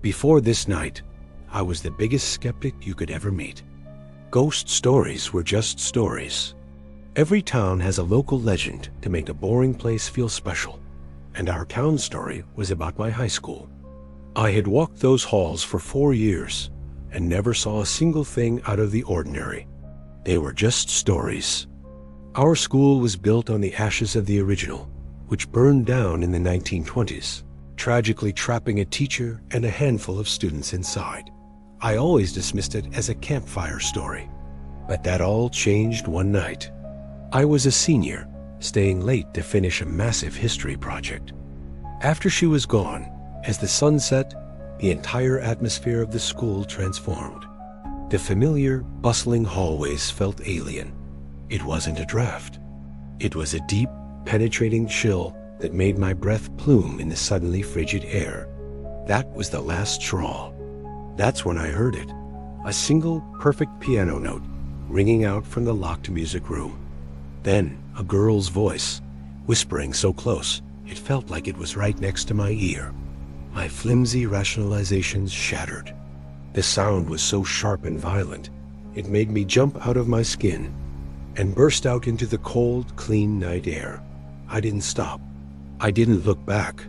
Before this night, I was the biggest skeptic you could ever meet. Ghost stories were just stories. Every town has a local legend to make a boring place feel special, and our town story was about my high school. I had walked those halls for 4 years and never saw a single thing out of the ordinary. They were just stories. Our school was built on the ashes of the original, which burned down in the 1920s, tragically trapping a teacher and a handful of students inside. I always dismissed it as a campfire story, but that all changed one night. I was a senior, staying late to finish a massive history project. After she was gone, as the sun set, the entire atmosphere of the school transformed. The familiar, bustling hallways felt alien. It wasn't a draft. It was a deep, penetrating chill that made my breath plume in the suddenly frigid air. That was the last straw. That's when I heard it, a single, perfect piano note ringing out from the locked music room. Then a girl's voice, whispering so close, it felt like it was right next to my ear. My flimsy rationalizations shattered. The sound was so sharp and violent, it made me jump out of my skin and burst out into the cold, clean night air. I didn't stop. I didn't look back,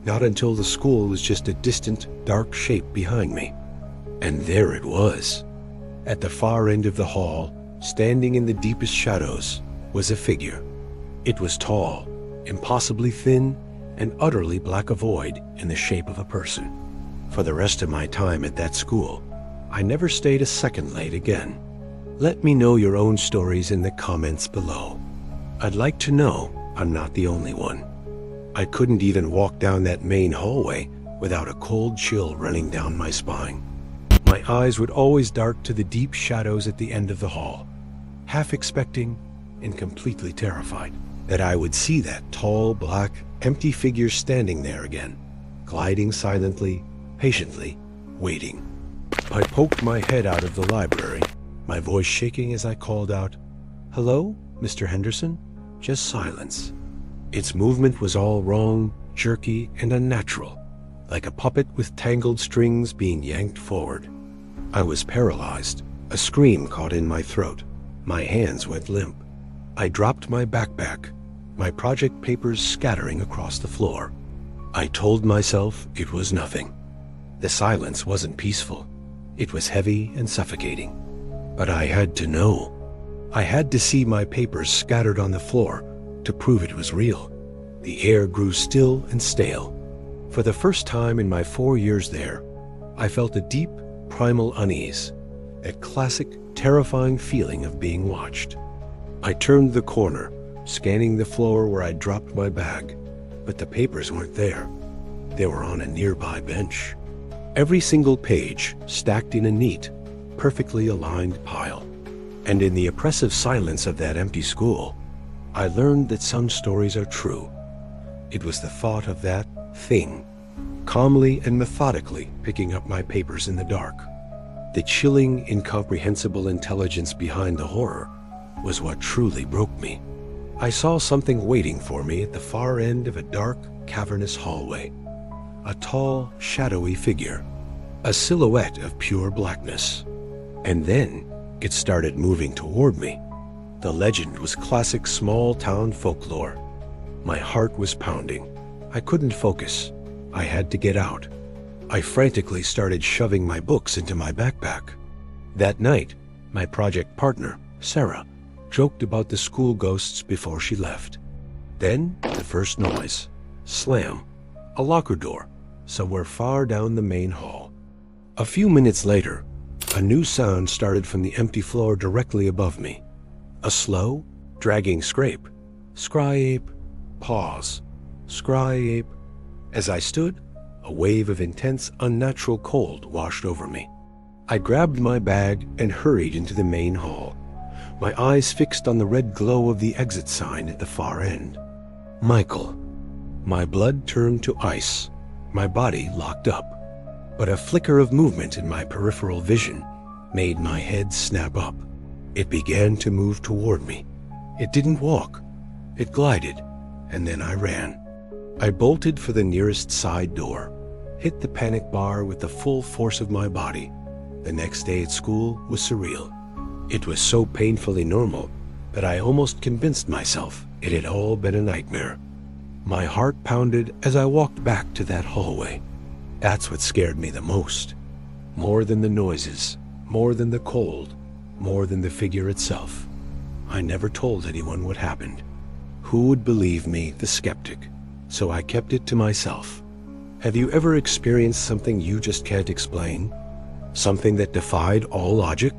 not until the school was just a distant, dark shape behind me. And there it was. At the far end of the hall, standing in the deepest shadows, was a figure. It was tall, impossibly thin, and utterly black a void in the shape of a person. For the rest of my time at that school, I never stayed a second late again. Let me know your own stories in the comments below. I'd like to know I'm not the only one. I couldn't even walk down that main hallway without a cold chill running down my spine. My eyes would always dart to the deep shadows at the end of the hall, half expecting and completely terrified that I would see that tall, black, empty figure standing there again, gliding silently, patiently, waiting. I poked my head out of the library, my voice shaking as I called out, "Hello, Mr. Henderson?" Just silence. Its movement was all wrong, jerky, and unnatural, like a puppet with tangled strings being yanked forward. I was paralyzed. A scream caught in my throat. My hands went limp. I dropped my backpack, my project papers scattering across the floor. I told myself it was nothing. The silence wasn't peaceful. It was heavy and suffocating. But I had to know. I had to see my papers scattered on the floor to prove it was real. The air grew still and stale. For the first time in my 4 years there, I felt a deep, primal unease, that classic, terrifying feeling of being watched. I turned the corner, scanning the floor where I'd dropped my bag, but the papers weren't there. They were on a nearby bench. Every single page stacked in a neat, perfectly aligned pile. And in the oppressive silence of that empty school, I learned that some stories are true. It was the thought of that thing, calmly and methodically picking up my papers in the dark. The chilling, incomprehensible intelligence behind the horror was what truly broke me. I saw something waiting for me at the far end of a dark, cavernous hallway. A tall, shadowy figure, a silhouette of pure blackness. And then it started moving toward me. The legend was classic small-town folklore. My heart was pounding. I couldn't focus. I had to get out. I frantically started shoving my books into my backpack. That night, my project partner, Sarah, joked about the school ghosts before she left. Then, the first noise. Slam. A locker door, somewhere far down the main hall. A few minutes later, a new sound started from the empty floor directly above me. A slow, dragging scrape. Scry-ape. Pause. Scry-ape. As I stood, a wave of intense, unnatural cold washed over me. I grabbed my bag and hurried into the main hall, my eyes fixed on the red glow of the exit sign at the far end. Michael. My blood turned to ice, my body locked up, but a flicker of movement in my peripheral vision made my head snap up. It began to move toward me. It didn't walk. It glided, and then I ran. I bolted for the nearest side door, hit the panic bar with the full force of my body. The next day at school was surreal. It was so painfully normal that I almost convinced myself it had all been a nightmare. My heart pounded as I walked back to that hallway. That's what scared me the most. More than the noises, more than the cold, more than the figure itself. I never told anyone what happened. Who would believe me, the skeptic? So I kept it to myself. Have you ever experienced something you just can't explain? Something that defied all logic?